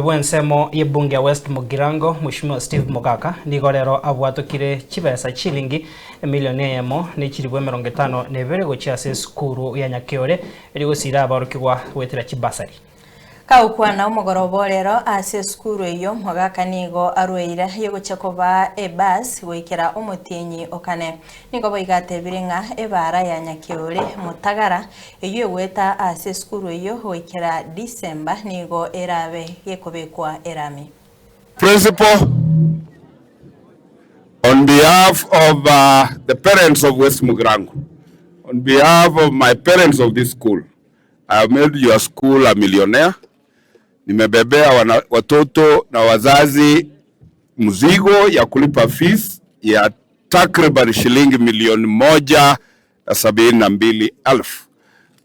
Bwensemo y'ebunge West Mugirango Mheshimiwa Steve Mogaka nigo rero abwatukire chibesa chilingi milioni emo n'ikiribwe 52 gochiase skuru ya Nyakiore eri gusira abarukirwa wetera chibasari Kaukwana umugorobo rero ase skuru iyo Mogaka nigo arweira yegochakoba ebas wekera umutinyi okane nigo boigate biringa ebara ya Nyakiore Mutagara iyo weta ase skuru iyo wekera December nigo erabe yekobekwa erami. Principal, on behalf of the parents of West Mugirango, on behalf of my parents of this school, I have made your school a millionaire. Nimebebea watoto na wazazi mzigo ya kulipa fees ya takriban shilingi milioni 172,000.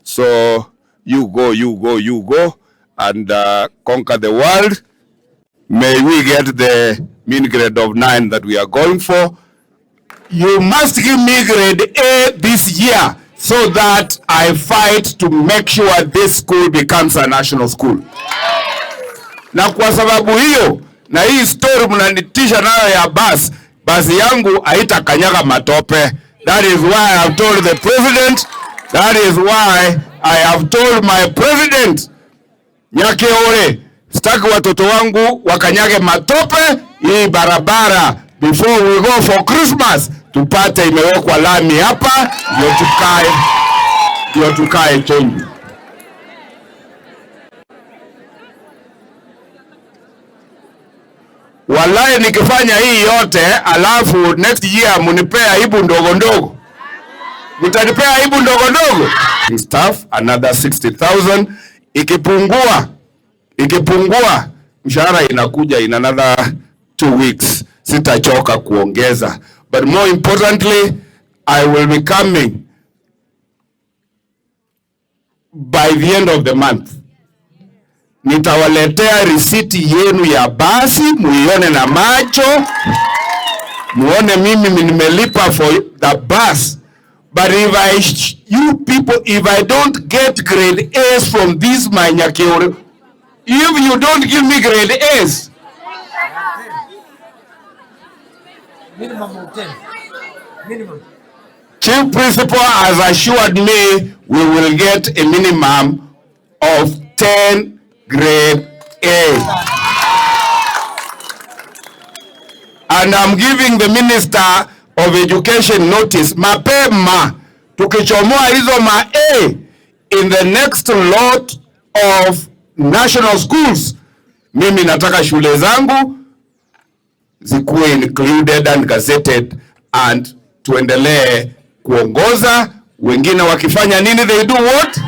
So you go and conquer the world. May we get the mean grade of 9 that we are going for. You must give me grade A this year so that I fight to make sure this school becomes a national school. Na kwa sababu hiyo, na hii story mnanitisha nayo ya basi yangu haitakanyaga matope. That is why I have told the president, that is why I have told my president, Nyakiore, sitaki watoto wangu wakanyage matope hii barabara. Before we go for Christmas, tupate imewekwa lami hapa, ndio tukae chonjo. Wallahi nikifanya hii yote alafu next year munipea aibu ndogo ndogo. Mtanipea aibu ndogo ndogo. Staff another 60,000 ikipungua mshahara inakuja in another 2 weeks. Sitachoka kuongeza. But more importantly, I will be coming by the end of the month. Nitawaletea risiti yenu ya basi, muione na macho, muone mimi nimelipa for the bus. But if I don't get grade A's from this my Nyakiore, if you don't give me grade A's, minimum of 10. Minimum. Chief Principal has assured me we will get a minimum of 10 grade A. And I'm giving the Minister of Education notice, mapema tukichomoa hizo ma A in the next lot of national schools, mimi nataka shule zangu zikuwe included and gazetted and tuendelee kuongoza. Wengine wakifanya nini, they do what?